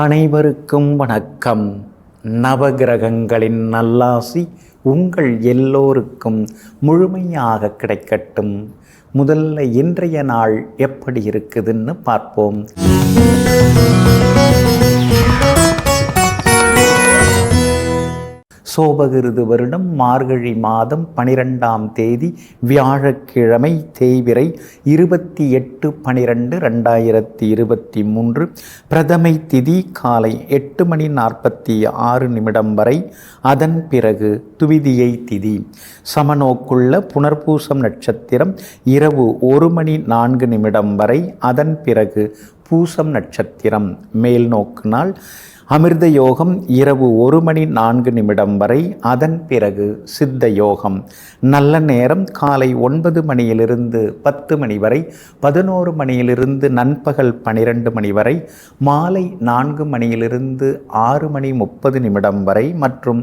அனைவருக்கும் வணக்கம். நவகிரகங்களின் நல்லாசி உங்கள் எல்லோருக்கும் முழுமையாக கிடைக்கட்டும். முதல்ல இன்றைய நாள் எப்படி இருக்குதுன்னு பார்ப்போம். சோபகிருது வருடம் மார்கழி மாதம் 12ஆம் தேதி வியாழக்கிழமை, தேய்பிறை 28/12/2023. பிரதமை திதி காலை 8:46 வரை. அதன் பிறகு துவிதியை திதி. சமநோக்குள்ள புனர்பூசம் நட்சத்திரம் இரவு 1:04 வரை. அதன் பிறகு பூசம் நட்சத்திரம். மேல் நோக்கு நாள். அமிர்த யோகம் இரவு 1:04 வரை. அதன் பிறகு சித்த யோகம். நல்ல நேரம் காலை 9 மணியிலிருந்து 10 மணி வரை, 11 மணியிலிருந்து நண்பகல் 12 மணி வரை, மாலை 4 மணியிலிருந்து 6:30 வரை மற்றும்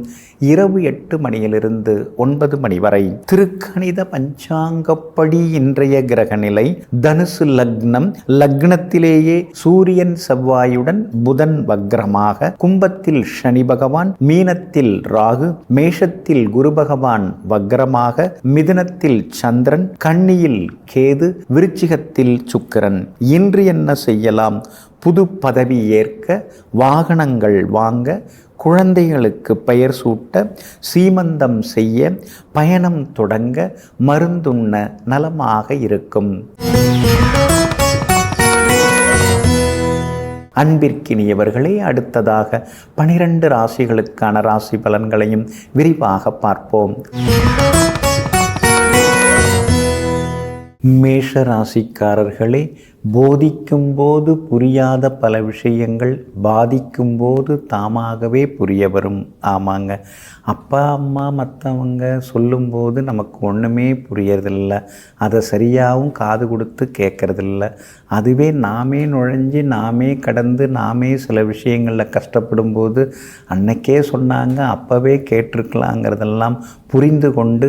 இரவு 8 மணியிலிருந்து 9 மணி வரை. திருக்கணித பஞ்சாங்கப்படி இன்றைய கிரக நிலை: தனுசு லக்னம். லக்னத்திலேயே சூரியன் செவ்வாயுடன் புதன் வக்ரமாக, கும்பத்தில் சனி பகவான், மீனத்தில் ராகு, மேஷத்தில் குரு பகவான் வக்ரமாக, மிதுனத்தில் சந்திரன், கன்னியில் கேது, விருச்சிகத்தில் சுக்கிரன். இன்று என்ன செய்யலாம்? புது பதவி ஏற்க, வாகனங்கள் வாங்க, குழந்தைகளுக்கு பெயர் சூட்ட, சீமந்தம் செய்ய, பயணம் தொடங்க, மருந்துண்ண நலமாக இருக்கும். அன்பிற்கினியவர்களே, அடுத்ததாக 12 ராசிகளுக்கான ராசி பலன்களையும் விரிவாக பார்ப்போம். மேஷ ராசிக்காரர்களே, போதிக்கும் போது புரியாத பல விஷயங்கள் பாதிக்கும் போது தாமாகவே புரிய வரும். ஆமாங்க, அப்பா அம்மா மற்றவங்க சொல்லும்போது நமக்கு ஒன்றுமே புரியறதில்ல, அதை சரியாகவும் காது கொடுத்து கேட்கறதில்ல. அதுவே நாமே நுழைஞ்சி நாமே கடந்து நாமே சில விஷயங்களில் கஷ்டப்படும் போது அன்னைக்கே சொன்னாங்க, அப்போவே கேட்டிருக்கலாங்கிறதெல்லாம் புரிந்து கொண்டு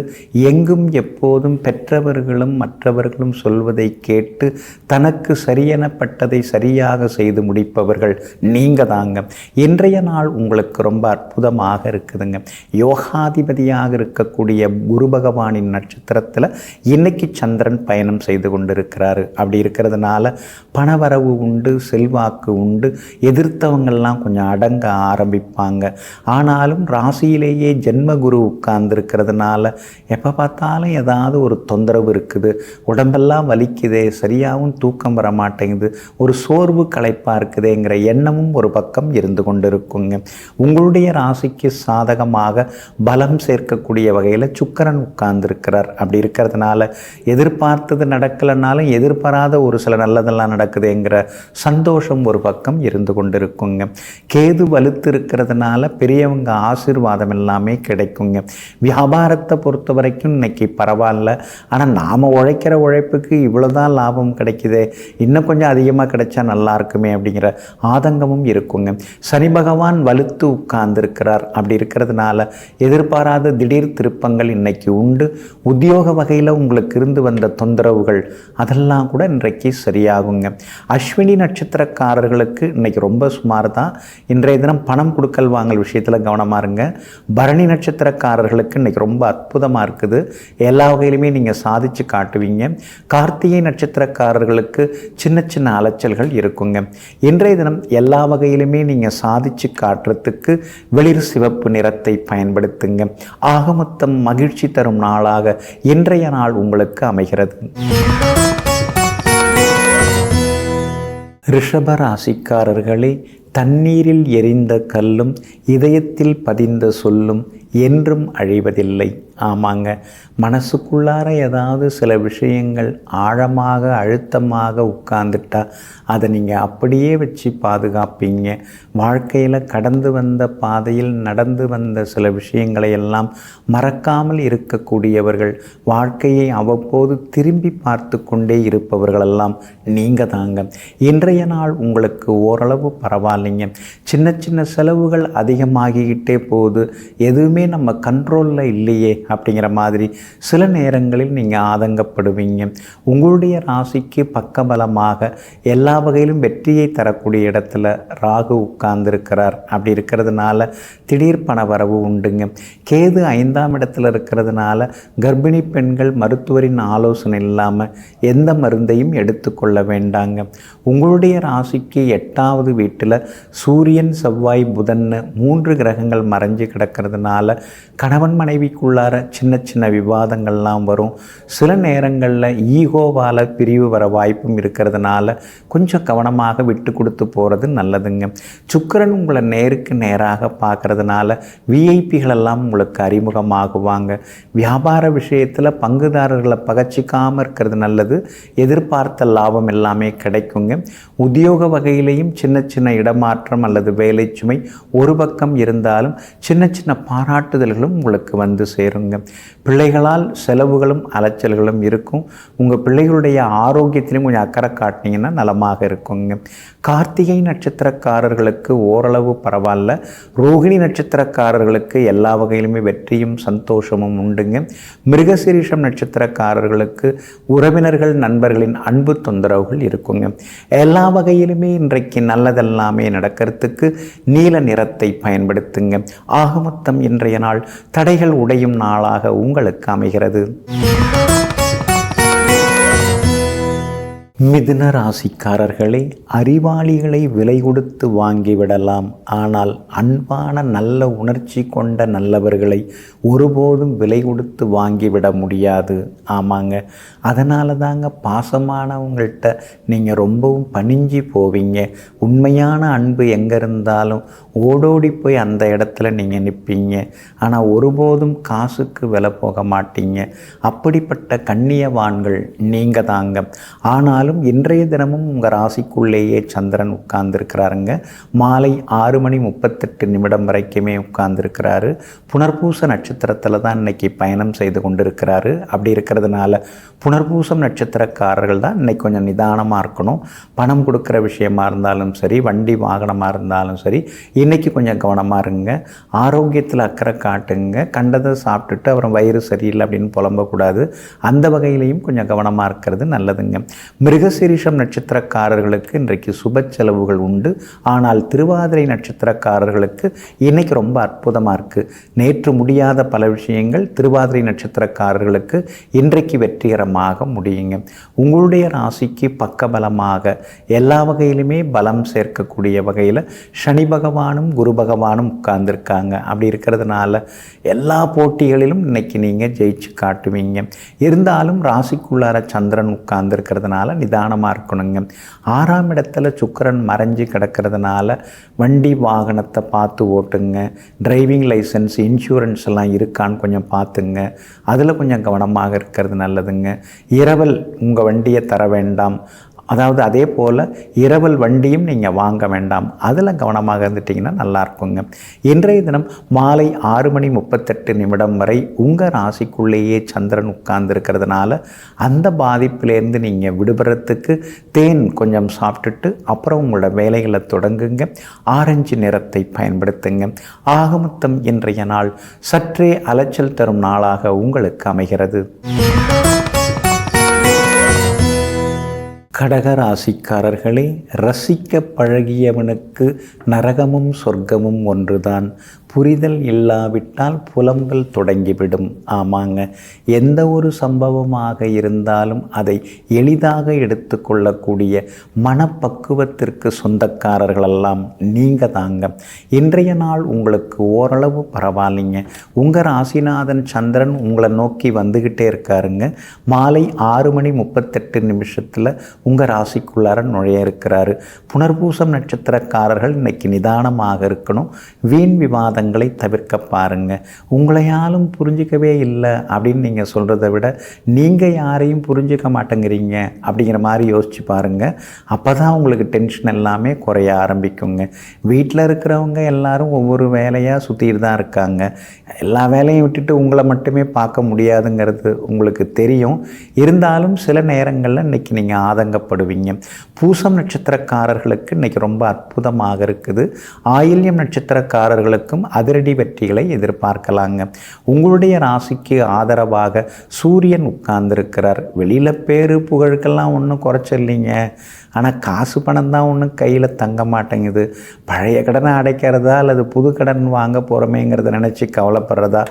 எங்கும் எப்போதும் பெற்றவர்களும் மற்றவர்களும் சொல்வதை கேட்டு தனக்கு சரியெனப்பட்டதை சரியாக செய்து முடிப்பவர்கள் நீங்கள் தாங்க. இன்றைய நாள் உங்களுக்கு ரொம்ப அற்புதமாக இருக்குதுங்க. யோகாதிபதியாக இருக்கக்கூடிய குரு பகவானின் நட்சத்திரத்தில் இன்னைக்கு சந்திரன் பயணம் செய்து கொண்டிருக்கிறாரு. அப்படி இருக்கிறதுனால பணவரவு உண்டு, செல்வாக்கு உண்டு, எதிர்த்தவங்கள்லாம் கொஞ்சம் அடங்க ஆரம்பிப்பாங்க. ஆனாலும் ராசியிலேயே ஜென்ம குரு உட்கார்ந்துருக்கிறதுனால எப்போ பார்த்தாலும் ஏதாவது ஒரு தொந்தரவு இருக்குது, உடம்பெல்லாம் வலிக்குதே, சரியாகவும் தூக்கம் வர மாட்டேங்குது, ஒரு சோர்வு களைப்பாக இருக்குதுங்கிற எண்ணமும் ஒரு பக்கம் இருந்து கொண்டிருக்குங்க. உங்களுடைய ராசிக்கு சாதகமாக பலம் சேர்க்கக்கூடிய வகையில் சுக்கிரன் உட்கார்ந்துருக்கிறார். அப்படி இருக்கிறதுனால எதிர்பார்த்தது நடக்கலைனாலும் எதிர்பாராத ஒரு சில நல்லதெல்லாம் நடக்குதுங்கிற சந்தோஷம் ஒரு பக்கம் இருந்து கொண்டிருக்குங்க. கேது வலுத்து இருக்கிறதுனால பெரியவங்க ஆசீர்வாதம் எல்லாமே கிடைக்குங்க. வியாபாரத்தை பொறுத்த வரைக்கும் இன்னைக்கு பரவாயில்ல, ஆனால் நாம் உழைக்கிற உழைப்புக்கு இவ்வளோதான் லாபம் கிடைக்குதே, இன்னும் கொஞ்சம் அதிகமாக கிடைச்சா நல்லா இருக்குமே அப்படிங்கிற ஆதங்கமும் இருக்குங்க. சனி பகவான் வலுத்து உட்கார்ந்துருக்கிறார். அப்படி இருக்கிறதுனால எதிர்பாராத திடீர் திருப்பங்கள் இன்னைக்கு உண்டு. உத்தியோக வகையில் உங்களுக்கு இருந்து வந்த தொந்தரவுகள் அதெல்லாம் கூட இன்றைக்கு சரியாகுங்க. அஸ்வினி நட்சத்திரக்காரர்களுக்கு இன்னைக்கு ரொம்ப சுமார் தான். இன்றைய தினம் பணம் கொடுக்கல் வாங்கல் விஷயத்தில் கவனமாக இருங்க. பரணி நட்சத்திரக்காரர்களுக்கு இன்னைக்கு ரொம்ப அற்புதமாக இருக்குது. எல்லா வகையிலுமே நீங்கள் சாதிச்சு காட்டுவீங்க. கார்த்திகை நட்சத்திரக்காரர்களுக்கு சின்ன சின்ன அலைச்சல்கள் இருக்குங்க. இன்றைய தினம் எல்லா வகையிலுமே நீங்கள் சாதிச்சு காட்டுறதுக்கு வெளிர் சிவப்பு நிறத்தை பயன்படுத்துங்க. ஆகமொத்தம் மகிழ்ச்சி தரும் நாளாக இன்றைய நாள் உங்களுக்கு அமைகிறது. ரிஷப ராசிக்காரர்களே, தண்ணீரில் எரிந்த கல்லும் இதயத்தில் பதிந்த சொல்லும் என்றும் அழிவதில்லை. ஆமாங்க, மனசுக்குள்ளார ஏதாவது சில விஷயங்கள் ஆழமாக அழுத்தமாக உட்கார்ந்துட்டா அதை நீங்கள் அப்படியே வச்சு பாதுகாப்பீங்க. வாழ்க்கையில் கடந்து வந்த பாதையில் நடந்து வந்த சில விஷயங்களை எல்லாம் மறக்காமல் இருக்கக்கூடியவர்கள், வாழ்க்கையை அவ்வப்போது திரும்பி பார்த்து கொண்டே இருப்பவர்களெல்லாம் நீங்கள் தாங்க. இன்றைய நாள் உங்களுக்கு ஓரளவு பரவாயில்லைங்க. சின்ன சின்ன செலவுகள் அதிகமாகிக்கிட்டே போகுது, எதுவுமே எதுவுமே நம்ம கண்ட்ரோலில் இல்லையே அப்படிங்கிற மாதிரி சில நேரங்களில் நீங்கள் ஆதங்கப்படுவீங்க. உங்களுடைய ராசிக்கு பக்கபலமாக எல்லா வகையிலும் வெற்றியை தரக்கூடிய இடத்துல ராகு உட்கார்ந்துருக்கிறார். அப்படி இருக்கிறதுனால திடீர் பண வரவு உண்டுங்க. கேது 5ஆம் இடத்துல இருக்கிறதுனால கர்ப்பிணி பெண்கள் மருத்துவரின் ஆலோசனை இல்லாமல் எந்த மருந்தையும் எடுத்துக்கொள்ள வேண்டாங்க. உங்களுடைய ராசிக்கு 8வது வீட்டில் சூரியன் செவ்வாய் புதன் 3 கிரகங்கள் மறைஞ்சு கிடக்கிறதுனால கணவன் மனைவிக்குள்ளார சின்ன சின்ன விவாதங்கள்லாம் வரும். சில நேரங்களில் ஈகோவால் பிரிவு வர வாய்ப்பும் இருக்கிறதுனால கொஞ்சம் கவனமாக விட்டு கொடுத்து போகிறது நல்லதுங்க. சுக்கிரன் உங்களை நேருக்கு நேராக பார்க்கறதுனால விஐபிகளெல்லாம் உங்களுக்கு அறிமுகமாகுவாங்க. வியாபார விஷயத்தில் பங்குதாரர்களை பகச்சிக்காமல் இருக்கிறது நல்லது. எதிர்பார்த்த லாபம் எல்லாமே கிடைக்குங்க. உத்தியோக வகையிலையும் சின்ன சின்ன இடமாற்றம் அல்லது வேலை சுமை ஒரு பக்கம் இருந்தாலும் சின்ன சின்ன பாராட்டுதல்களும் உங்களுக்கு வந்து சேருங்க. பிள்ளைகளால் செலவுகளும் அலைச்சல்களும் இருக்கும். உங்கள் பிள்ளைகளுடைய ஆரோக்கியத்திலும் கொஞ்சம் அக்கறை காட்டினீங்கன்னா நலமாக இருக்குங்க. கார்த்திகை நட்சத்திரக்காரர்களுக்கு ஓரளவு பரவாயில்ல. ரோகிணி நட்சத்திரக்காரர்களுக்கு எல்லா வகையிலுமே வெற்றியும் சந்தோஷமும் உண்டுங்க. மிருகசீரிஷம் நட்சத்திரக்காரர்களுக்கு உறவினர்கள் நண்பர்களின் அன்பு தொந்தரவுகள் இருக்குங்க. எல்லா வகையிலுமே இன்றைக்கு நல்லதெல்லாமே நடக்கிறதுக்கு நீல நிறத்தை பயன்படுத்துங்க. ஆகமொத்தம் இன்றைய நாள் தடைகள் உடையும் நாளாக உங்களுக்கு அமைகிறது. மிதுன ராசிக்காரர்களே, அறிவாளிகளை விலை கொடுத்து வாங்கிவிடலாம். ஆனால் அன்பான நல்ல உணர்ச்சி கொண்ட நல்லவர்களை ஒருபோதும் விலை கொடுத்து வாங்கிவிட முடியாது. ஆமாங்க, அதனால தாங்க பாசமானவங்கள்ட்ட நீங்கள் ரொம்பவும் பணிஞ்சு போவீங்க. உண்மையான அன்பு எங்கே இருந்தாலும் ஓடோடி போய் அந்த இடத்துல நீங்கள் நிற்பீங்க. ஆனால் ஒருபோதும் காசுக்கு விலை போக மாட்டீங்க. அப்படிப்பட்ட கண்ணியவான்கள் நீங்கள் தாங்க. ஆனாலும் இன்றைய தினமும் உங்கள் ராசிக்குள்ளேயே சந்திரன் உட்கார்ந்துருக்கிறாருங்க. மாலை 6:38 வரைக்குமே உட்கார்ந்துருக்கிறாரு. புனர்பூச நட்சத்திரத்தில் தான் இன்னைக்கு பயணம் செய்து கொண்டிருக்கிறாரு. அப்படி இருக்கிறதுனால புனர்பூசம் நட்சத்திரக்காரர்கள் தான் இன்னைக்கு கொஞ்சம் நிதானமாக இருக்கணும். பணம் கொடுக்குற விஷயமா இருந்தாலும் சரி, வண்டி வாகனமாக இருந்தாலும் சரி, இன்றைக்கி கொஞ்சம் கவனமாக இருங்க. ஆரோக்கியத்தில் அக்கறை காட்டுங்க. கண்டதை சாப்பிட்டுட்டு அப்புறம் வயிறு சரியில்லை அப்படின்னு புலம்பக்கூடாது. அந்த வகையிலையும் கொஞ்சம் கவனமாக இருக்கிறது நல்லதுங்க. மிருகசீரிஷம் நட்சத்திரக்காரர்களுக்கு இன்றைக்கு சுப செலவுகள் உண்டு. ஆனால் திருவாதிரை நட்சத்திரக்காரர்களுக்கு இன்றைக்கி ரொம்ப அற்புதமாக இருக்குது. நேற்று முடியாத பல விஷயங்கள் திருவாதிரை நட்சத்திரக்காரர்களுக்கு இன்றைக்கு வெற்றிகரமாக முடியுங்க. உங்களுடைய ராசிக்கு பக்கபலமாக எல்லா வகையிலுமே பலம் சேர்க்கக்கூடிய வகையில் சனி பகவானும் குரு பகவானும் உட்கார்ந்துருக்காங்க. அப்படி இருக்கிறதுனால எல்லா போட்டிகளிலும் இன்னைக்கு நீங்கள் ஜெயிச்சு காட்டுவீங்க. இருந்தாலும் ராசிக்குள்ளார சந்திரன் உட்கார்ந்துருக்கிறதுனால நிதானமாக இருக்கணுங்க. 6ஆம் இடத்துல சுக்கிரன் மறைஞ்சு கிடக்கிறதுனால வண்டி வாகனத்தை பார்த்து ஓட்டுங்க. டிரைவிங் லைசன்ஸ், இன்சூரன்ஸ் எல்லாம் இருக்கான்னு கொஞ்சம் பார்த்துங்க. அதில் கொஞ்சம் கவனமாக இருக்கிறது நல்லதுங்க. இரவல் உங்கள் வண்டியை தர வேண்டாம். அதாவது அதே போல் இரவல் வண்டியும் நீங்கள் வாங்க வேண்டாம். அதில் கவனமாக இருந்துட்டிங்கன்னா நல்லாயிருக்குங்க. இன்றைய தினம் மாலை 6:38 வரை உங்கள் ராசிக்குள்ளேயே சந்திரன் உட்கார்ந்துருக்கிறதுனால அந்த பாதிப்பிலேருந்து நீங்கள் விடுபடுறதுக்கு தேன் கொஞ்சம் சாப்பிட்டுட்டு அப்புறம் உங்களோட வேலைகளை தொடங்குங்க. ஆரஞ்சு நிறத்தை பயன்படுத்துங்க. ஆகமொத்தம் இன்றைய நாள் சற்றே அலைச்சல் தரும் நாளாக உங்களுக்கு அமைகிறது. கடகராசிக்காரர்களே, ரசிக்க பழகியவனுக்கு நரகமும் சொர்க்கமும் ஒன்றுதான். புரிதல் இல்லாவிட்டால் புலம்பல் தொடங்கிவிடும். ஆமாங்க, எந்த ஒரு சம்பவமாக இருந்தாலும் அதை எளிதாக எடுத்துக்கொள்ளக்கூடிய மனப்பக்குவத்திற்கு சொந்தக்காரர்களெல்லாம் நீங்கள் தாங்க. இன்றைய நாள் உங்களுக்கு ஓரளவு பரவாயில்லைங்க. உங்கள் ராசிநாதன் சந்திரன் உங்களை நோக்கி வந்துக்கிட்டே இருக்காருங்க. மாலை 6:38 உங்கள் ராசிக்குள்ளார நுழைய இருக்கிறாரு. புனர்பூசம் நட்சத்திரக்காரர்கள் இன்னைக்கு நிதானமாக இருக்கணும். வீண் விவாதங்களை தவிர்க்க பாருங்க. உங்களையாலும் புரிஞ்சிக்கவே இல்லை அப்படின்னு நீங்கள் சொல்கிறத விட நீங்கள் யாரையும் புரிஞ்சிக்க மாட்டேங்கிறீங்க அப்படிங்கிற மாதிரி யோசிச்சு பாருங்கள். அப்போ தான் உங்களுக்கு டென்ஷன் எல்லாமே குறைய ஆரம்பிக்குங்க. வீட்டில் இருக்கிறவங்க எல்லாரும் ஒவ்வொரு வேலையாக சுற்றிட்டு தான் இருக்காங்க. எல்லா வேலையும் விட்டுட்டு உங்களை மட்டுமே பார்க்க முடியாதுங்கிறது உங்களுக்கு தெரியும். இருந்தாலும் சில நேரங்களில் இன்றைக்கி நீங்கள் வழங்கப்படுவீங்க. பூசம் நட்சத்திரக்காரர்களுக்கு இன்றைக்கி ரொம்ப அற்புதமாக இருக்குது. ஆயில்யம் நட்சத்திரக்காரர்களுக்கும் அதிரடி வெற்றிகளை எதிர்பார்க்கலாங்க. உங்களுடைய ராசிக்கு ஆதரவாக சூரியன் உட்கார்ந்துருக்கிறார். வெளியில் பேரு புகழுக்கெல்லாம் ஒன்றும் குறைச்சில்லைங்க. ஆனால் காசு பணம் தான் ஒன்றும் கையில் தங்க மாட்டேங்குது. பழைய கடனை அடைக்கிறதா அல்லது புது கடன் வாங்க போகிறோமேங்கிறத நினச்சி கவலைப்படுறதா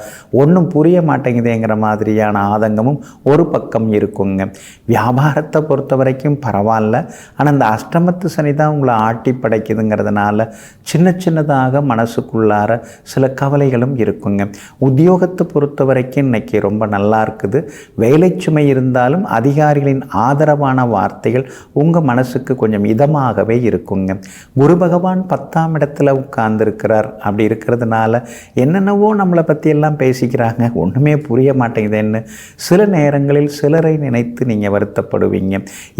ஒன்றும் புரிய மாட்டேங்குதுங்கிற மாதிரியான ஆதங்கமும் ஒரு பக்கம் இருக்குங்க. வியாபாரத்தை பொறுத்த வரைக்கும் பரவாயில்ல. ஆனால் இந்த அஷ்டமத்து சனி தான் உங்களை ஆட்டி படைக்குதுங்கிறதுனால சின்னதாக மனசுக்குள்ளார சில கவலைகளும் இருக்குங்க. உத்தியோகத்தை பொறுத்த வரைக்கும் இன்றைக்கி ரொம்ப நல்லா இருக்குது. வேலை சுமை இருந்தாலும் அதிகாரிகளின் ஆதரவான வார்த்தைகள் உங்கள் மனசுக்கு கொஞ்சம் இதமாகவே இருக்குங்க. குரு பகவான் 10ஆம் இடத்துல உட்கார்ந்துருக்கிறார். அப்படி இருக்கிறதுனால என்னென்னவோ நம்மளை பற்றி எல்லாம் பேசிக்கிறாங்க, ஒன்றுமே புரிய மாட்டேங்குதுன்னு சில நேரங்களில் சிலரை நினைத்து நீங்கள் வருத்தப்படுவீங்க.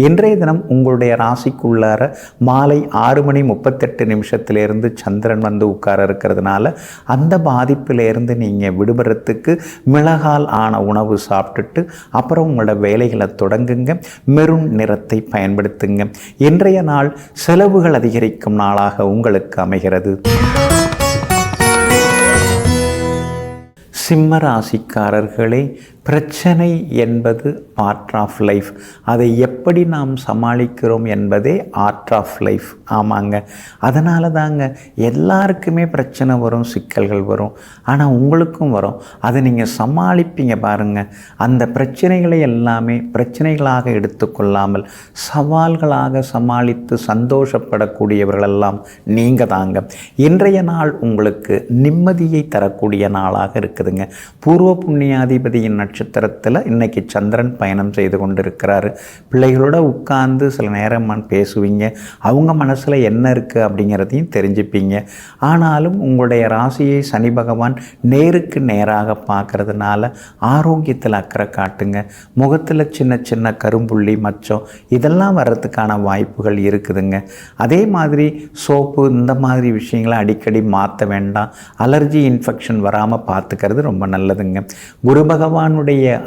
இன்றைய தினம் உங்களுடைய ராசிக்குள்ளார மாலை 6:38 சந்திரன் வந்து உட்கார இருக்கிறதுனால அந்த பாதிப்பிலேருந்து நீங்கள் விடுபடுறதுக்கு மிளகால் ஆன உணவு சாப்பிட்டுட்டு அப்புறம் உங்களோட வேலைகளை தொடங்குங்க. மெரூன் நிறத்தை பயன்படுத்துங்க. இன்றைய நாள் செலவுகள் அதிகரிக்கும் நாளாக உங்களுக்கு அமைகிறது. சிம்ம ராசிக்காரர்களே, பிரச்சனை என்பது பார்ட் ஆஃப் லைஃப். அதை எப்படி நாம் சமாளிக்கிறோம் என்பதே ஆர்ட் ஆஃப் லைஃப். ஆமாங்க, அதனால தாங்க எல்லாருக்குமே பிரச்சனை வரும், சிக்கல்கள் வரும். ஆனால் உங்களுக்கும் வரும். அதை நீங்கள் சமாளிப்பீங்க பாருங்கள். அந்த பிரச்சனைகளை எல்லாமே பிரச்சனைகளாக எடுத்துக்கொள்ளாமல் சவால்களாக சமாளித்து சந்தோஷப்படக்கூடியவர்களெல்லாம் நீங்கள் தாங்க. இன்றைய நாள் உங்களுக்கு நிம்மதியை தரக்கூடிய நாளாக இருக்குதுங்க. பூர்வ புண்ணியாதிபதியின் நட்சத்திரத்தில் இன்னைக்கு சந்திரன் பயணம் செய்து கொண்டிருக்கிறாரு. பிள்ளைகளோட உட்கார்ந்து சில நேரம் பேசுவீங்க. அவங்க மனசில் என்ன இருக்குது அப்படிங்கிறதையும் தெரிஞ்சுப்பீங்க. ஆனாலும் உங்களுடைய ராசியை சனி பகவான் நேருக்கு நேராக பார்க்கறதுனால ஆரோக்கியத்தில் அக்கறை காட்டுங்க. முகத்தில் சின்ன கரும்புள்ளி மச்சம் இதெல்லாம் வர்றதுக்கான வாய்ப்புகள் இருக்குதுங்க. அதே மாதிரி சோப்பு இந்த மாதிரி விஷயங்களை அடிக்கடி மாற்ற வேண்டாம். அலர்ஜி இன்ஃபெக்ஷன் வராமல் பார்த்துக்கிறது ரொம்ப நல்லதுங்க. குரு பகவானுடைய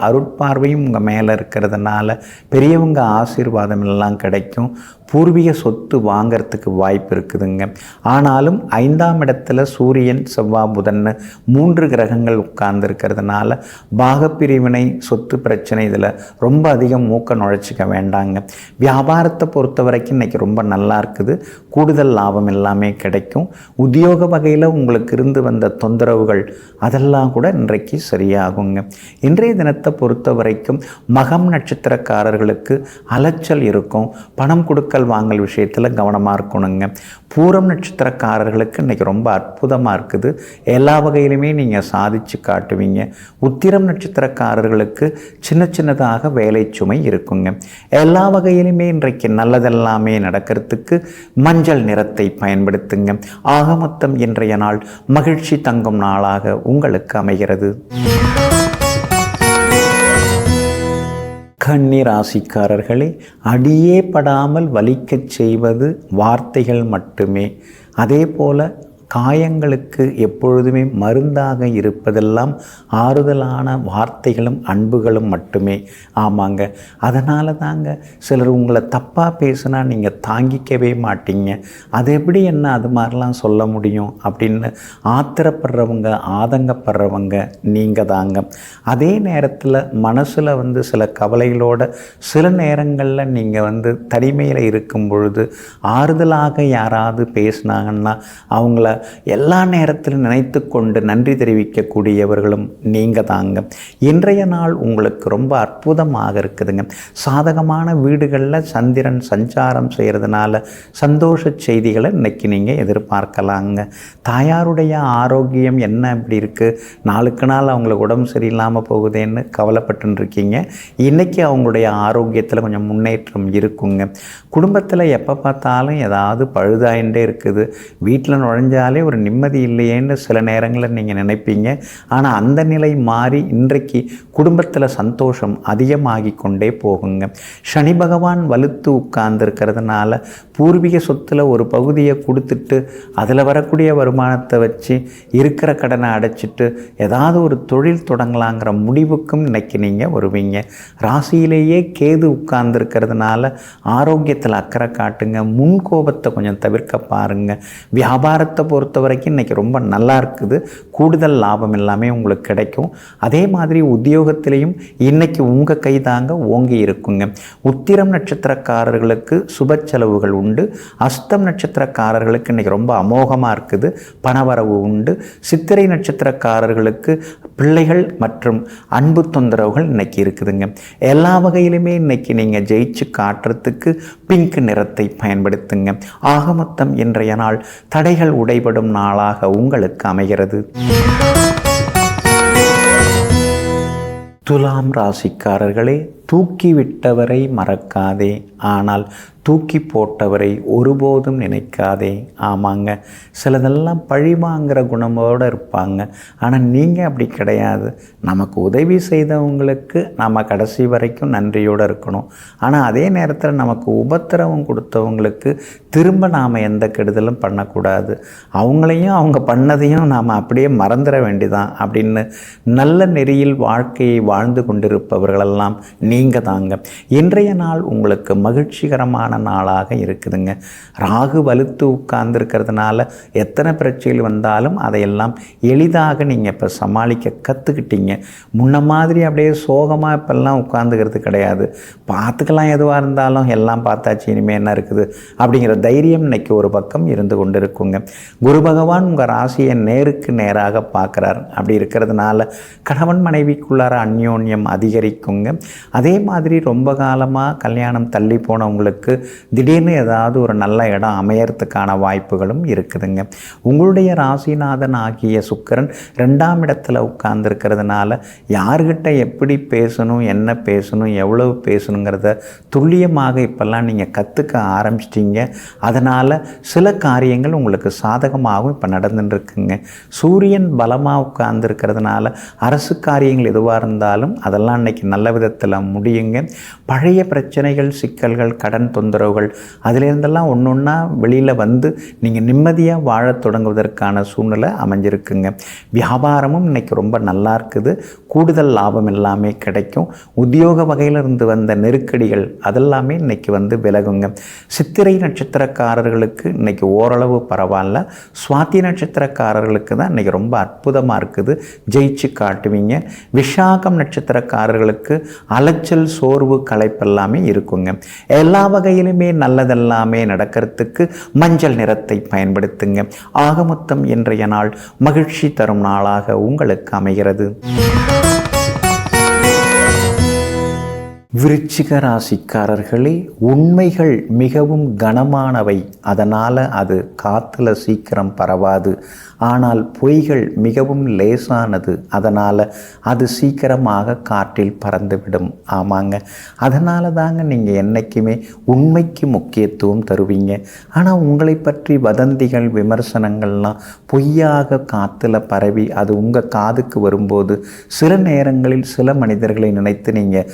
அருட்பார்வையும் உங்கள் மேலே இருக்கிறதுனால பெரியவங்க ஆசீர்வாதம் எல்லாம் கிடைக்கும். பூர்வீக சொத்து வாங்கிறதுக்கு வாய்ப்பு இருக்குதுங்க. ஆனாலும் 5ஆம் இடத்துல சூரியன் செவ்வாய் புதன் 3 கிரகங்கள் உட்கார்ந்து இருக்கிறதுனால பாகப்பிரிவினை சொத்து பிரச்சனை இதில் ரொம்ப அதிகம் மூக்க நுழைச்சிக்க வேண்டாங்க. வியாபாரத்தை பொறுத்த வரைக்கும் இன்றைக்கி ரொம்ப நல்லா இருக்குது. கூடுதல் லாபம் எல்லாமே கிடைக்கும். உத்தியோக வகையில் உங்களுக்கு இருந்து வந்த தொந்தரவுகள் அதெல்லாம் கூட இன்றைக்கு சரியாகுங்க. இன்றைய தினத்தை பொறுத்த வரைக்கும் மகம் நட்சத்திரக்காரர்களுக்கு அலைச்சல் இருக்கும். பணம் கொடுக்க வாங்கல் விஷயத்தில் கவனமாக இருக்கணுங்க. பூரம் நட்சத்திரக்காரர்களுக்கு இன்றைக்கி ரொம்ப அற்புதமாக இருக்குது. எல்லா வகையிலுமே நீங்கள் சாதிச்சு காட்டுவீங்க. உத்திரம் நட்சத்திரக்காரர்களுக்கு சின்னதாக வேலை சுமை இருக்குங்க. எல்லா வகையிலுமே இன்றைக்கு நல்லதெல்லாமே நடக்கிறதுக்கு மஞ்சள் நிறத்தை பயன்படுத்துங்க. ஆக மொத்தம் இன்றைய நாள் மகிழ்ச்சி தங்கும் நாளாக உங்களுக்கு அமைகிறது. கன்னி ராசிக்காரர்களே, அடியே படாமல் வலிக்கச் செய்வது வார்த்தைகள் மட்டுமே. அதே போல் காயங்களுக்கு எப்பொழுதுமே மருந்தாக இருப்பதெல்லாம் ஆறுதலான வார்த்தைகளும் அன்புகளும் மட்டுமே. ஆமாங்க, அதனால தாங்க சிலர் உங்களை தப்பாக பேசுனா நீங்கள் தாங்கிக்கவே மாட்டீங்க. அது எப்படி என்ன அது மாதிரிலாம் சொல்ல முடியும் அப்படின்னு ஆத்திரப்படுறவங்க ஆதங்கப்படுறவங்க நீங்கள் தாங்க. அதே நேரத்தில் மனசில் சில கவலைகளோட சில நேரங்களில் நீங்கள் தனிமையில் இருக்கும் பொழுது ஆறுதலாக யாராவது பேசினாங்கன்னா அவங்கள எல்லா நேரத்திலும் நினைத்து கொண்டு நன்றி தெரிவிக்கக்கூடியவர்களும் நீங்கள் தாங்க. இன்றைய நாள் உங்களுக்கு ரொம்ப அற்புதமாக இருக்குதுங்க. சாதகமான வீடுகளில் சந்திரன் சஞ்சாரம் செய்கிறதுனால சந்தோஷ செய்திகளை இன்றைக்கி நீங்கள் எதிர்பார்க்கலாங்க. தாயாருடைய ஆரோக்கியம் என்ன இப்படி இருக்குது, நாளுக்கு நாள் அவங்களுக்கு உடம்பு சரியில்லாமல் போகுதேன்னு கவலைப்பட்டுருக்கீங்க. இன்றைக்கி அவங்களுடைய ஆரோக்கியத்தில் கொஞ்சம் முன்னேற்றம் இருக்குங்க. குடும்பத்தில் எப்போ பார்த்தாலும் ஏதாவது பழுதாயின்றே இருக்குது. வீட்டில் நுழைஞ்சா செய்தாலே ஒரு நிம்மதி இல்லையேன்னு சில நேரங்களில் நீங்கள் நினைப்பீங்க. ஆனால் அந்த நிலை மாறி இன்றைக்கு குடும்பத்தில் சந்தோஷம் அதிகமாகி கொண்டே போகுங்க. சனி பகவான் வலுத்து உட்கார்ந்துருக்கிறதுனால பூர்வீக சொத்தில் ஒரு பகுதியை கொடுத்துட்டு அதில் வரக்கூடிய வருமானத்தை வச்சு இருக்கிற கடனை அடைச்சிட்டு ஏதாவது ஒரு தொழில் தொடங்கலாங்கிற முடிவுக்கும் இன்னைக்கு நீங்கள் வருவீங்க. ராசியிலேயே கேது உட்கார்ந்துருக்கிறதுனால ஆரோக்கியத்தில் அக்கறை காட்டுங்க. முன்கோபத்தை கொஞ்சம் தவிர்க்க பாருங்கள். வியாபாரத்தை பொறுத்த வரைக்கும் இன்றைக்கி ரொம்ப நல்லா இருக்குது. கூடுதல் லாபம் எல்லாமே உங்களுக்கு கிடைக்கும். அதே மாதிரி உத்தியோகத்திலையும் இன்றைக்கி உங்கள் கை தாங்க ஓங்கி இருக்குங்க. உத்திரம் நட்சத்திரக்காரர்களுக்கு சுப செலவுகள் உண்டு. அஸ்தம் நட்சத்திரக்காரர்களுக்கு இன்றைக்கி ரொம்ப அமோகமாக இருக்குது. பணவரவு உண்டு. சித்திரை நட்சத்திரக்காரர்களுக்கு பிள்ளைகள் மற்றும் அன்பு தொந்தரவுகள் இன்றைக்கி இருக்குதுங்க. எல்லா வகையிலுமே இன்றைக்கி நீங்கள் ஜெயிச்சு காட்டுறதுக்கு பிங்க் நிறத்தை பயன்படுத்துங்க. ஆக மொத்தம் இன்றைய நாள் தடைகள் உடைபடும் நாளாக உங்களுக்கு அமைகிறது. துலாம் ராசிக்காரர்களே, தூக்கிவிட்டவரை மறக்காதே, ஆனால் தூக்கி போட்டவரை ஒருபோதும் நினைக்காதே. ஆமாங்க, சிலதெல்லாம் பழிவாங்கிற குணமோடு இருப்பாங்க. ஆனால் நீங்கள் அப்படி கிடையாது. நமக்கு உதவி செய்தவங்களுக்கு நம்ம கடைசி வரைக்கும் நன்றியோடு இருக்கணும். ஆனால் அதே நேரத்தில் நமக்கு உபத்திரவம் கொடுத்தவங்களுக்கு திரும்ப நாம் எந்த கெடுதலும் பண்ணக்கூடாது. அவங்களையும் அவங்க பண்ணதையும் நாம் அப்படியே மறந்துட வேண்டிதான் அப்படின்னு நல்ல நெறியில் வாழ்க்கையை வாழ்ந்து கொண்டிருப்பவர்களெல்லாம் நீங்கள் தாங்க. இன்றைய நாள் உங்களுக்கு மகிழ்ச்சிகரமான நாளாக இருக்குதுங்க. ராகு வலுத்து உட்கார்ந்துருக்கிறதுனால எத்தனை பிரச்சனைகள் வந்தாலும் அதையெல்லாம் எளிதாக நீங்கள் இப்போ சமாளிக்க கற்றுக்கிட்டீங்க. முன்ன மாதிரி அப்படியே சோகமாக இப்போல்லாம் உட்கார்ந்துக்கிறது கிடையாது. பார்த்துக்கலாம், எதுவாக இருந்தாலும் எல்லாம் பார்த்தாச்சு, இனிமேல் என்ன இருக்குது அப்படிங்கிற தைரியம் இன்னைக்கு ஒரு பக்கம் இருந்து கொண்டு இருக்குங்க. குரு பகவான் உங்கள் ராசியை நேருக்கு நேராக பார்க்குறார். அப்படி இருக்கிறதுனால கணவன் மனைவிக்குள்ளார அந்யோன்யம் அதிகரிக்குங்க. அதே மாதிரி ரொம்ப காலமாக கல்யாணம் தள்ளி போனவங்களுக்கு திடீர்னு ஏதாவது ஒரு நல்ல இடம் அமையறதுக்கான வாய்ப்புகளும் இருக்குதுங்க. உங்களுடைய ராசிநாதன் ஆகிய சுக்கிரன் 2ஆம் இடத்துல உட்கார்ந்துருக்கிறதுனால யார்கிட்ட எப்படி பேசணும், என்ன பேசணும், எவ்வளவு பேசணுங்கிறத துல்லியமாக இப்போல்லாம் நீங்கள் கற்றுக்க ஆரம்பிச்சிட்டிங்க. அதனால் சில காரியங்கள் உங்களுக்கு சாதகமாகவும் இப்போ நடந்துட்டுருக்குங்க. சூரியன் பலமாக உட்கார்ந்துருக்கிறதுனால அரசு காரியங்கள் எதுவாக இருந்தாலும் அதெல்லாம் இன்றைக்கி நல்ல விதத்தில் முடியுங்க. பழைய பிரச்சனைகள், சிக்கல்கள், கடன் தொந்தரவுகள் அதிலிருந்தெல்லாம் ஒன்று ஒன்றா வெளியில் வந்து நீங்கள் நிம்மதியாக வாழ தொடங்குவதற்கான சூழ்நிலை அமைஞ்சிருக்குங்க. வியாபாரமும் இன்றைக்கி ரொம்ப நல்லா இருக்குது. கூடுதல் லாபம் எல்லாமே கிடைக்கும். உத்தியோக வகையில் இருந்து வந்த நெருக்கடிகள் அதெல்லாமே இன்றைக்கி வந்து விலகுங்க. சித்திரை நட்சத்திரக்காரர்களுக்கு இன்றைக்கி ஓரளவு பரவாயில்ல. சுவாதி நட்சத்திரக்காரர்களுக்கு தான் இன்றைக்கி ரொம்ப அற்புதமாக இருக்குது. ஜெயிச்சு காட்டுவீங்க. விஷாகம் நட்சத்திரக்காரர்களுக்கு அலைச்சல், சோர்வு, களைப்பெல்லாமே இருக்குங்க. எல்லா வகையிலுமே நல்லதெல்லாமே நடக்கிறதுக்கு மஞ்சள் நிறத்தை பயன்படுத்துங்க. ஆக மொத்தம் இன்றைய நாள் மகிழ்ச்சி தரும் நாளாக உங்களுக்கு அமைகிறது. விருச்சிக ராசிக்காரர்களே, உண்மைகள் மிகவும் கனமானவை. அதனால் அது காற்றுல சீக்கிரம் பரவாது. ஆனால் பொய்கள் மிகவும் லேசானது. அதனால் அது சீக்கிரமாக காற்றில் பறந்துவிடும். ஆமாங்க, அதனால தாங்க நீங்கள் என்றைக்குமே உண்மைக்கு முக்கியத்துவம் தருவீங்க. ஆனால் உங்களை பற்றி வதந்திகள், விமர்சனங்கள்லாம் பொய்யாக காற்றுல பரவி அது உங்கள் காதுக்கு வரும்போது சில நேரங்களில் சில மனிதர்களை நினைத்து நீங்கள்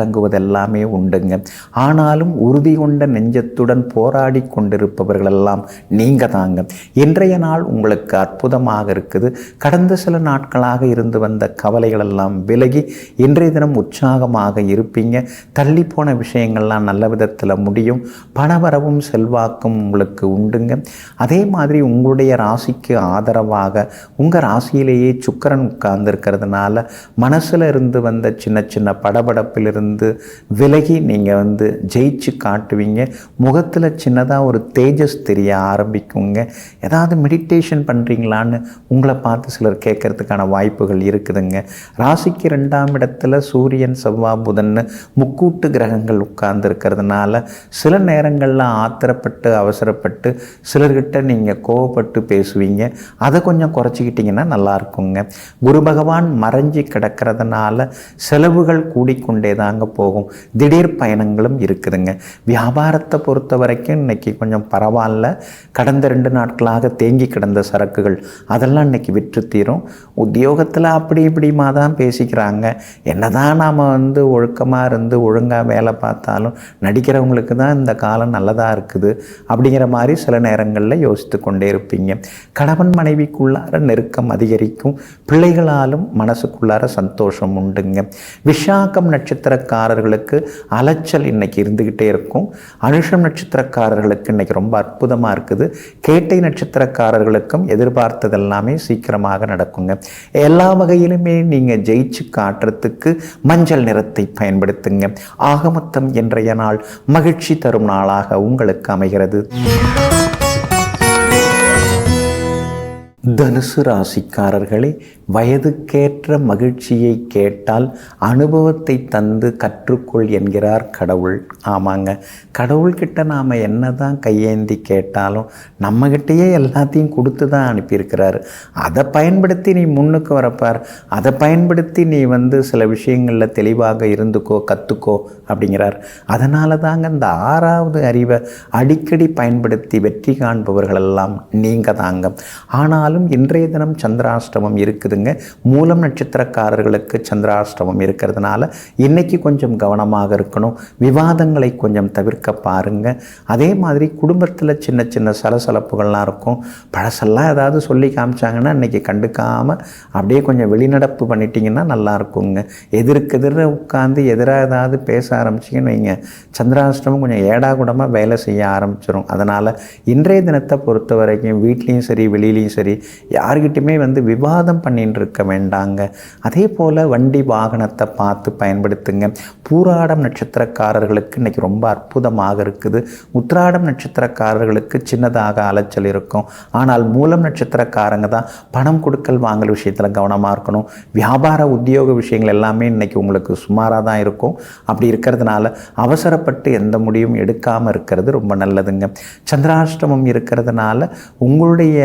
கலங்குவதெல்லாமே உண்டுங்க. ஆனாலும் உறுதி கொண்ட நெஞ்சத்துடன் போராடி கொண்டிருப்பவர்களெல்லாம் நீங்கள் தாங்க. இன்றைய நாள் உங்களுக்கு அற்புதமாக இருக்குது. கடந்த சில நாட்களாக இருந்து வந்த கவலைகளெல்லாம் விலகி இன்றைய தினம் உற்சாகமாக இருப்பீங்க. தள்ளி போன விஷயங்கள்லாம் நல்ல விதத்தில் முடியும். பணவரவும் செல்வாக்கும் உங்களுக்கு உண்டுங்க. அதே மாதிரி உங்களுடைய ராசிக்கு ஆதரவாக உங்கள் ராசியிலேயே சுக்கிரன் உட்கார்ந்துருக்கிறதுனால மனசில் இருந்து வந்த சின்ன சின்ன படபடப்பிலிருந்து விலகி நீங்கள் வந்து ஜெயிச்சு காட்டுவீங்க. முகத்தில் சின்னதாக ஒரு தேஜஸ் தெரிய ஆரம்பிக்குங்க. ஏதாவது மெடிடேஷன் பண்ணுறீங்களான்னு உங்களை பார்த்து சிலர் கேட்கறதுக்கான வாய்ப்புகள் இருக்குதுங்க. ராசிக்கு 2ஆம் இடத்துல சூரியன், செவ்வாய், புதன் முக்கூட்டு கிரகங்கள் உட்கார்ந்துருக்கிறதுனால சில நேரங்களில் ஆத்திரப்பட்டு அவசரப்பட்டு சிலர்கிட்ட நீங்கள் கோவப்பட்டு பேசுவீங்க. அதை கொஞ்சம் குறைச்சிக்கிட்டிங்கன்னா நல்லா இருக்குங்க. குரு பகவான் மறைஞ்சி கிடக்கிறதுனால செலவுகள் கூடிக்கொண்டே தாங்க தாங்க போகும். திடீர் பயணங்களும் இருக்குதுங்க. வியாபாரத்தை பொறுத்த வரைக்கும் இன்றைக்கி கொஞ்சம் பரவாயில்ல. கடந்த 2 நாட்களாக தேங்கி கிடந்த சரக்குகள் அதெல்லாம் இன்றைக்கி விற்று தீரும். உத்தியோகத்தில் அப்படி இப்படிமா தான் பேசிக்கிறாங்க. என்னதான் நாம் ஒழுக்கமாக இருந்து ஒழுங்காக வேலை பார்த்தாலும் நடிக்கிறவங்களுக்கு தான் இந்த காலம் நல்லதாக இருக்குது அப்படிங்கிற மாதிரி சில நேரங்களில் யோசித்து கொண்டே இருப்பீங்க. கணவன் மனைவிக்குள்ளார நெருக்கம் அதிகரிக்கும். பிள்ளைகளாலும் மனசுக்குள்ளார சந்தோஷம் உண்டுங்க. விஷாகம் நட்சத்திரக்காரர்களுக்கு அலைச்சல் இன்னைக்கு இருந்துக்கிட்டே இருக்கும். அனுஷம் நட்சத்திரக்காரர்களுக்கு இன்னைக்கு ரொம்ப அற்புதமாக இருக்குது. கேட்டை நட்சத்திரக்காரர்களுக்கும் எதிர்பார்த்ததெல்லாமே சீக்கிரமாக நடக்குங்க. எல்லா வகையிலுமே நீங்கள் ஜெயிச்சு காட்டுறதுக்கு மஞ்சள் நிறத்தை பயன்படுத்துங்க. ஆகமொத்தம் இன்றைய நாள் மகிழ்ச்சி தரும் நாளாக உங்களுக்கு அமைகிறது. தனுசு ராசிக்காரர்களே, வயதுக்கேற்ற மகிழ்ச்சியை கேட்டால் அனுபவத்தை தந்து கற்றுக்கொள் என்கிறார் கடவுள். ஆமாங்க, கடவுள்கிட்ட நாம் என்ன தான் கையேந்தி கேட்டாலும் நம்மகிட்டயே எல்லாத்தையும் கொடுத்து தான் அனுப்பியிருக்கிறாரு. அதை பயன்படுத்தி நீ முன்னுக்கு வரப்பார். அதை பயன்படுத்தி நீ சில விஷயங்களில் தெளிவாக இருந்துக்கோ, கற்றுக்கோ அப்படிங்கிறார். அதனால தாங்க இந்த 6வது அறிவை அடிக்கடி பயன்படுத்தி வெற்றி காண்பவர்களெல்லாம் நீங்கள் தாங்க. ஆனால் இன்றைய தினம் சந்திராஷ்டமம் இருக்குதுங்க. மூலம் நட்சத்திரக்காரர்களுக்கு சந்திராஷ்டமம் இருக்கிறதுனால இன்னைக்கு கொஞ்சம் கவனமாக இருக்கணும். விவாதங்களை கொஞ்சம் தவிர்க்க பாருங்க. அதே மாதிரி குடும்பத்தில் சின்ன சின்ன சலசலப்புகள்லாம் இருக்கும். பழசெல்லாம் ஏதாவது சொல்லி காமிச்சாங்கன்னா இன்னைக்கு கண்டுக்காமல் அப்படியே கொஞ்சம் வெளிநடப்பு பண்ணிட்டீங்கன்னா நல்லா இருக்குங்க. எதிர்க்கெதிர உட்காந்து எதிராக ஏதாவது பேச ஆரம்பிச்சிங்கன்னு வைங்க, சந்திராஷ்டமம் கொஞ்சம் ஏடாகுடமாக வேலை செய்ய ஆரம்பிச்சிடும். அதனால் இன்றைய தினத்தை பொறுத்த வரைக்கும் வீட்லேயும் சரி வெளியிலையும் சரி யார்கிட்டையுமே விவாதம் பண்ணிட்டு இருக்க வேண்டாங்க. அதே போல் வண்டி வாகனத்தை பார்த்து பயன்படுத்துங்க. பூராடம் நட்சத்திரக்காரர்களுக்கு இன்றைக்கி ரொம்ப அற்புதமாக இருக்குது. உத்திராடம் நட்சத்திரக்காரர்களுக்கு சின்னதாக அலைச்சல் இருக்கும். ஆனால் மூலம் நட்சத்திரக்காரங்க தான் பணம் கொடுக்கல் வாங்கல் விஷயத்தில் கவனமாக இருக்கணும். வியாபார உத்தியோக விஷயங்கள் எல்லாமே இன்றைக்கி உங்களுக்கு சுமாராக தான் இருக்கும். அப்படி இருக்கிறதுனால அவசரப்பட்டு எந்த முடிவும் எடுக்காமல் இருக்கிறது ரொம்ப நல்லதுங்க. சந்திராஷ்டமம் இருக்கிறதுனால உங்களுடைய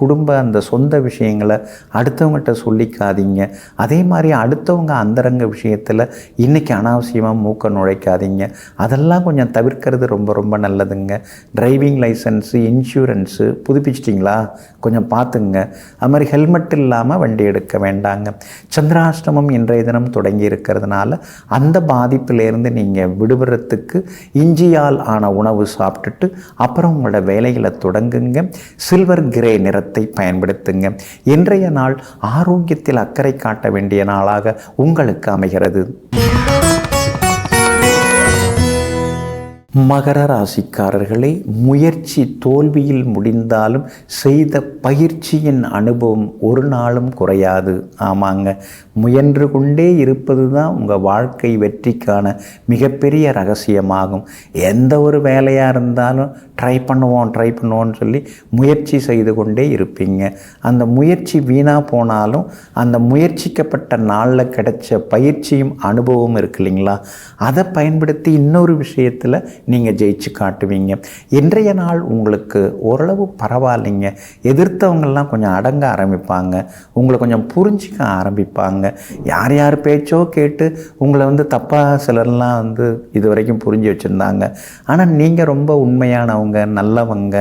குடும்ப அந்த சொந்த விஷயங்களை அடுத்தவங்ககிட்ட சொல்லிக்காதீங்க. அதே மாதிரி அடுத்தவங்க அந்தரங்க விஷயத்தில் இன்றைக்கி அனாவசியமாக மூக்க நுழைக்காதீங்க. அதெல்லாம் கொஞ்சம் தவிர்க்கிறது ரொம்ப ரொம்ப நல்லதுங்க. டிரைவிங் லைசன்ஸு, இன்சூரன்ஸு புதுப்பிச்சிட்டிங்களா கொஞ்சம் பார்த்துங்க. அது மாதிரி ஹெல்மெட் இல்லாமல் வண்டி எடுக்க வேண்டாங்க. சந்திராஷ்டமம் இன்றைய தினம் தொடங்கி இருக்கிறதுனால அந்த பாதிப்பிலேருந்து நீங்கள் விடுபடுறதுக்கு இஞ்சியால் ஆன உணவு சாப்பிட்டுட்டு அப்புறம் உங்களோட வேலைகளை தொடங்குங்க. சில்வர் கிரே நிறத்தை பயன்படுத்துங்க. இன்றைய நாள் ஆரோக்கியத்தில் அக்கறை காட்ட வேண்டிய நாளாக உங்களுக்கு அமைகிறது. மகர ராசிக்காரர்களே, முயற்சி தோல்வியில் முடிந்தாலும் செய்த பயிற்சியின் அனுபவம் ஒரு நாளும் குறையாது. ஆமாங்க, முயன்று கொண்டே இருப்பது தான் உங்கள் வாழ்க்கை வெற்றிக்கான மிகப்பெரிய ரகசியமாகும். எந்த ஒரு வேலையாக இருந்தாலும் ட்ரை பண்ணுவோன்னு சொல்லி முயற்சி செய்து கொண்டே இருப்பீங்க. அந்த முயற்சி வீணாக போனாலும் அந்த முயற்சிக்கப்பட்ட நாளில் கிடைச்ச பயிற்சியும் அனுபவம் இருக்கு இல்லைங்களா, அதை பயன்படுத்தி இன்னொரு விஷயத்தில் நீங்கள் ஜெயிச்சு காட்டுவீங்க. இன்றைய நாள் உங்களுக்கு ஓரளவு பரவாயில்லைங்க. எதிர்த்தவங்கள்லாம் கொஞ்சம் அடங்க ஆரம்பிப்பாங்க. உங்களை கொஞ்சம் புரிஞ்சிக்க ஆரம்பிப்பாங்க. யார் யார் பேச்சோ கேட்டு உங்களை தப்பாக சிலர்லாம் இது வரைக்கும் புரிஞ்சு வச்சுருந்தாங்க. ஆனால் நீங்கள் ரொம்ப உண்மையானவங்க, நல்லவங்க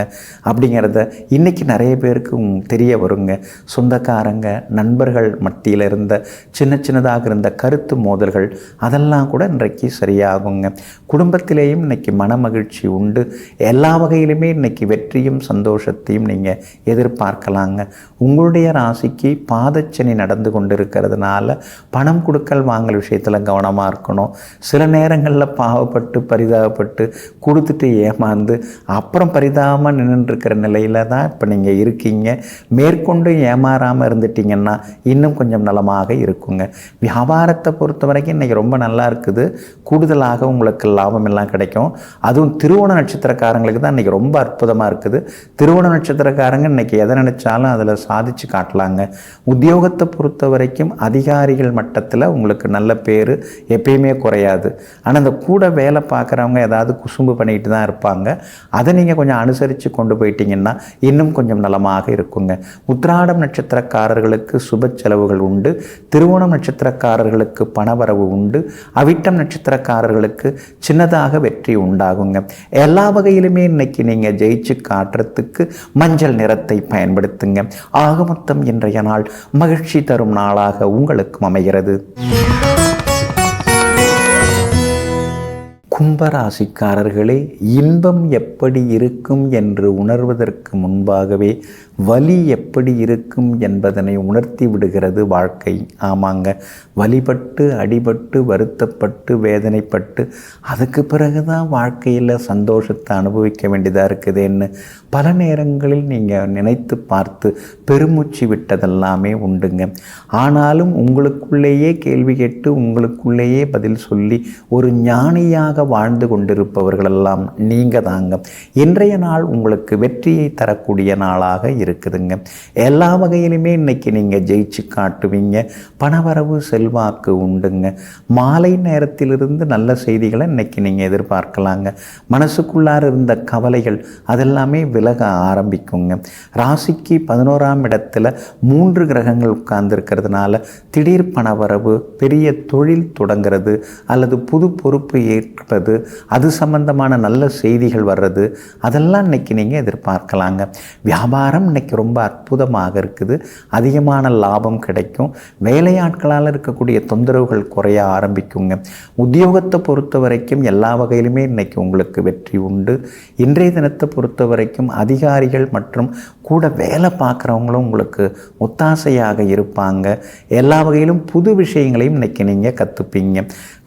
அப்படிங்கிறத இன்றைக்கி நிறைய பேருக்கு தெரிய வருங்க. சொந்தக்காரங்க, நண்பர்கள் மத்தியில் இருந்த சின்னதாக இருந்த கருத்து மோதல்கள் அதெல்லாம் கூட இன்றைக்கு சரியாகுங்க. குடும்பத்திலேயும் இன்றைக்கி மன மகிழ்ச்சி உண்டு. எல்லா வகையிலுமே இன்றைக்கி வெற்றியும் சந்தோஷத்தையும் நீங்கள் எதிர்பார்க்கலாங்க. உங்களுடைய ராசிக்கு பாதச்சனி நடந்து கொண்டு இருக்கிறதுனால பணம் கொடுக்கல் வாங்கல் விஷயத்தில் கவனமாக இருக்கணும். சில நேரங்களில் பாவப்பட்டு பரிதாபப்பட்டு கொடுத்துட்டு ஏமாந்து அப்புறம் பரிதாபமாக நின்றுருக்கிற நிலையில் தான் இப்போ நீங்கள் இருக்கீங்க. மேற்கொண்டு ஏமாறாமல் இருந்துட்டிங்கன்னா இன்னும் கொஞ்சம் நலமாக இருக்குங்க. வியாபாரத்தை பொறுத்த வரைக்கும் இன்றைக்கி ரொம்ப நல்லா இருக்குது. கூடுதலாக உங்களுக்கு லாபம் எல்லாம் கிடைக்கும். அதுவும் திருவோண நட்சத்திரக்காரங்களுக்கு தான் இன்றைக்கி ரொம்ப அற்புதமாக இருக்குது. திருவோண நட்சத்திரக்காரங்க இன்றைக்கி எதை நினச்சாலும் அதில் சாதிச்சு காட்டலாங்க. உத்தியோகத்தை பொறுத்த வரைக்கும் அதிகாரிகள் மட்டத்தில் உங்களுக்கு நல்ல பேர் எப்பயுமே குறையாது. ஆனால் அந்த கூட வேலை பார்க்குறவங்க ஏதாவது குசும்பு பண்ணிட்டு தான் இருப்பாங்க. அதை நீங்கள் கொஞ்சம் அனுசரித்து கொண்டு போயிட்டீங்கன்னா இன்னும் கொஞ்சம் நலமாக இருக்குங்க. உத்திராடம் நட்சத்திரக்காரர்களுக்கு சுப செலவுகள் உண்டு. திருவோணம் நட்சத்திரக்காரர்களுக்கு பணவரவு உண்டு. அவிட்டம் நட்சத்திரக்காரர்களுக்கு சின்னதாக வெற்றி உண்டாகுங்க. எல்லா வகையிலுமே இன்னைக்கு நீங்கள் ஜெயிச்சு காட்டுறதுக்கு மஞ்சள் நிறத்தை பயன்படுத்துங்க. ஆக மொத்தம் இன்றைய நாள் மகிழ்ச்சி தரும் நாளாக உங்களுக்கும் அமைகிறது. கும்பராசிக்காரர்களே, இன்பம் எப்படி இருக்கும் என்று உணர்வதற்கு முன்பாகவே வலி எப்படி இருக்கும் என்பதனை உணர்த்தி விடுகிறது வாழ்க்கை. ஆமாங்க, வலிபட்டு அடிபட்டு வருத்தப்பட்டு வேதனைப்பட்டு அதுக்கு பிறகு தான் வாழ்க்கையில் சந்தோஷத்தை அனுபவிக்க வேண்டியதாக இருக்குதுன்னு பல நேரங்களில் நீங்கள் நினைத்து பார்த்து பெருமூச்சு விட்டதெல்லாமே உண்டுங்க. ஆனாலும் உங்களுக்குள்ளேயே கேள்வி கேட்டு உங்களுக்குள்ளேயே பதில் சொல்லி ஒரு ஞானியாக வாழ்ந்து கொண்டிருப்பவர்களெல்லாம் நீங்கள் தாங்க. இன்றைய நாள் உங்களுக்கு வெற்றியை தரக்கூடிய நாளாக இருக்குதுங்க. எல்லா வகையிலுமே இன்னைக்கு நீங்கள் ஜெயிச்சு காட்டுவீங்க. பணவரவு செல்வாக்கு உண்டுங்க. மாலை நேரத்திலிருந்து நல்ல செய்திகளை இன்னைக்கு நீங்கள் எதிர்பார்க்கலாங்க. மனசுக்குள்ளார இருந்த கவலைகள் அதெல்லாமே விலக ஆரம்பிக்குங்க. ராசிக்கு 11ஆம் இடத்துல 3 கிரகங்கள் உட்கார்ந்துருக்கிறதுனால திடீர் பணவரவு, பெரிய தொழில் தொடங்கிறது அல்லது புது பொறுப்பு ஏற்பது, அது சம்பந்தமான நல்ல செய்திகள் வர்றது, அதெல்லாம் இன்னைக்கு நீங்கள் எதிர்பார்க்கலாங்க. வியாபாரம் இன்னைக்கு ரொம்ப அற்புதமாக இருக்குது. அதிகமான லாபம் கிடைக்கும். வேலையாட்களால் இருக்கக்கூடிய தொந்தரவுகள் குறைய ஆரம்பிக்குங்க. உத்தியோகத்தை பொறுத்த வரைக்கும் எல்லா வகையிலுமே இன்னைக்கு உங்களுக்கு வெற்றி உண்டு. இன்றைய தினத்தை பொறுத்த வரைக்கும் அதிகாரிகள் மற்றும் கூட வேலை பார்க்குறவங்களும் உங்களுக்கு ஒத்தாசையாக இருப்பாங்க. எல்லா வகையிலும் புது விஷயங்களையும் இன்னைக்கு நீங்கள் கற்றுப்பீங்க.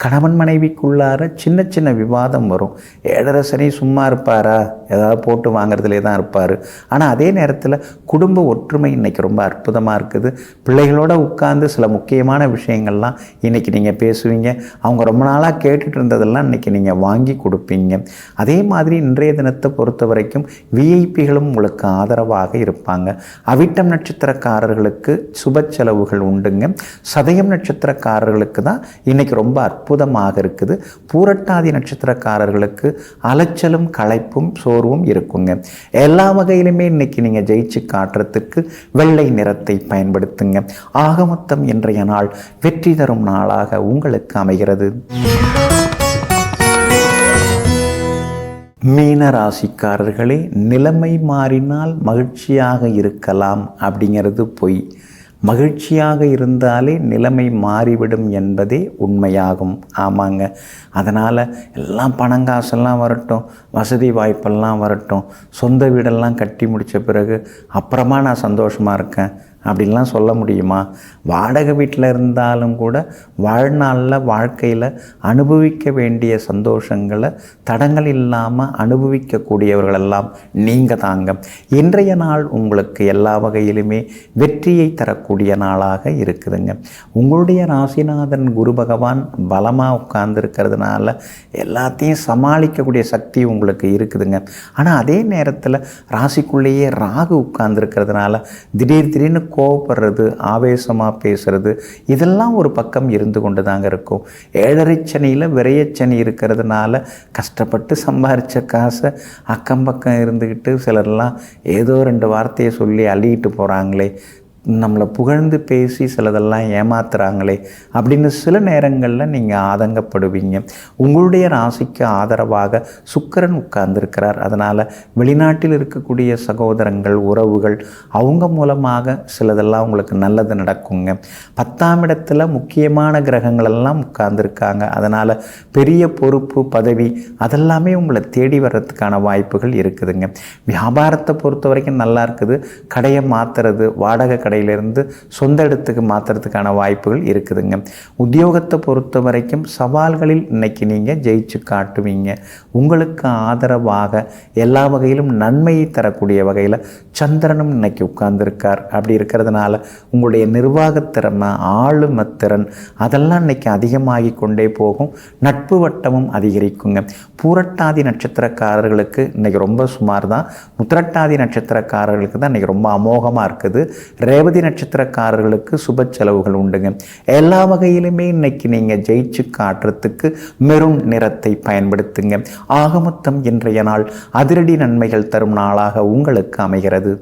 கணவன் மனைவிக்குள்ளார சின்ன சின்ன விவாதம் வரும். 7.5 சனி சும்மா இருப்பாரா, ஏதாவது போட்டு வாங்குறதுலே தான் இருப்பார். ஆனால் அதே நேரத்தில் குடும்ப ஒற்றுமை இன்றைக்கி ரொம்ப அற்புதமாக இருக்குது. பிள்ளைகளோடு உட்கார்ந்து சில முக்கியமான விஷயங்கள்லாம் இன்றைக்கி நீங்கள் பேசுவீங்க. அவங்க ரொம்ப நாளாக கேட்டுட்டு இருந்ததெல்லாம் இன்றைக்கி நீங்கள் வாங்கி கொடுப்பீங்க. அதே மாதிரி இன்றைய தினத்தை பொறுத்த வரைக்கும் விஐபிகளும் உங்களுக்கு ஆதரவாக இருப்பாங்க. அவிட்டம் நட்சத்திரக்காரர்களுக்கு சுப செலவுகள் உண்டுங்க. சதயம் நட்சத்திரக்காரர்களுக்கு தான் இன்றைக்கி ரொம்ப அற்புதமாக இருக்குது. பூரட்டாதி நட்சத்திரக்காரர்களுக்கு அலைச்சலும் களைப்பும் சோர்வும் இருக்குங்க. எல்லா வகையிலுமே இன்னைக்கு நீங்கள் ஜெயிச்சு காட்டுறதுக்கு வெள்ளை நிறத்தை பயன்படுத்துங்க. ஆக மொத்தம் இன்றைய நாள் வெற்றி தரும் நாளாக உங்களுக்கு அமைகிறது. மீன ராசிக்காரர்களே, நிலைமை மாறினால் மகிழ்ச்சியாக இருக்கலாம் அப்படிங்கிறது பொய். மகிழ்ச்சியாக இருந்தாலே நிலைமை மாறிவிடும் என்பதே உண்மையாகும். ஆமாங்க, அதனால் எல்லாம் பணங்காசெல்லாம் வரட்டும், வசதி வாய்ப்பெல்லாம் வரட்டும், சொந்த வீடெல்லாம் கட்டி முடித்த பிறகு அப்புறமா நான் சந்தோஷமாக இருக்கேன் அப்படின்லாம் சொல்ல முடியுமா? வாடகை வீட்டில் இருந்தாலும் கூட வாழ்நாளில் வாழ்க்கையில் அனுபவிக்க வேண்டிய சந்தோஷங்களை தடங்கள் இல்லாமல் அனுபவிக்கக்கூடியவர்களெல்லாம் நீங்கள் தாங்க. இன்றைய நாள் உங்களுக்கு எல்லா வகையிலுமே வெற்றியை தரக்கூடிய நாளாக இருக்குதுங்க. உங்களுடைய ராசிநாதன் குரு பகவான் பலமாக உட்கார்ந்துருக்கிறதுனால எல்லாத்தையும் சமாளிக்கக்கூடிய சக்தி உங்களுக்கு இருக்குதுங்க. ஆனால் அதே நேரத்தில் ராசிக்குள்ளேயே ராகு உட்கார்ந்துருக்கிறதுனால திடீர்னு கோவப்படுறது, ஆவேசமாக பேசுறது, இதெல்லாம் ஒரு பக்கம் இருந்து கொண்டு தாங்க இருக்கும். 7.5 சனியில் விரையச்சனி இருக்கிறதுனால கஷ்டப்பட்டு சம்பாரித்த காசை அக்கம் பக்கம் இருந்துக்கிட்டு சிலர்லாம் ஏதோ 2 வார்த்தையை சொல்லி அள்ளிக்கிட்டு போகிறாங்களே, நம்மளை புகழ்ந்து பேசி சிலதெல்லாம் ஏமாத்துறாங்களே அப்படின்னு சில நேரங்களில் நீங்கள் ஆதங்கப்படுவீங்க. உங்களுடைய ராசிக்கு ஆதரவாக சுக்கிரன் உட்கார்ந்துருக்கிறார். அதனால் வெளிநாட்டில் இருக்கக்கூடிய சகோதரங்கள், உறவுகள், அவங்க மூலமாக சிலதெல்லாம் உங்களுக்கு நல்லது நடக்குங்க. 10ஆம் இடத்துல முக்கியமான கிரகங்களெல்லாம் உட்கார்ந்துருக்காங்க. அதனால் பெரிய பொறுப்பு, பதவி அதெல்லாமே உங்களை தேடி வர்றதுக்கான வாய்ப்புகள் இருக்குதுங்க. வியாபாரத்தை பொறுத்த வரைக்கும் நல்லா இருக்குது. கடையை மாற்றுறது, வாடகை கடையிலிருந்து சொந்த இடத்துக்கு மாற்றுறதுக்கான வாய்ப்புகள் இருக்குதுங்க. உத்தியோகத்தை பொறுத்த வரைக்கும் சவால்களில் இன்னைக்கு நீங்கள் ஜெயிச்சு காட்டுவீங்க. உங்களுக்கு ஆதரவாக எல்லா வகையிலும் நன்மையை தரக்கூடிய வகையில் சந்திரனும் இன்னைக்கு உட்கார்ந்துருக்கார். அப்படி இருக்கிறதுனால உங்களுடைய நிர்வாகத்திறமை, ஆளுமத்திறன் அதெல்லாம் இன்னைக்கு அதிகமாகி கொண்டே போகும். நட்பு வட்டமும் அதிகரிக்குங்க. பூரட்டாதி நட்சத்திரக்காரர்களுக்கு இன்றைக்கி ரொம்ப சுமார் தான். உத்திரட்டாதி நட்சத்திரக்காரர்களுக்கு தான் இன்றைக்கி ரொம்ப அமோகமாக இருக்குது. ரேவதி நட்சத்திரக்காரர்களுக்கு சுப செலவுகள் உண்டுங்க. எல்லா வகையிலுமே இன்னைக்கு நீங்கள் ஜெயிச்சு காட்டுறதுக்கு மெரூன் நிறத்தை பயன்படுத்துங்க. ஆகமொத்தம் இன்றைய நாள் அதிரடி நன்மைகள் தரும் நாளாக உங்களுக்கு அமைகிறது.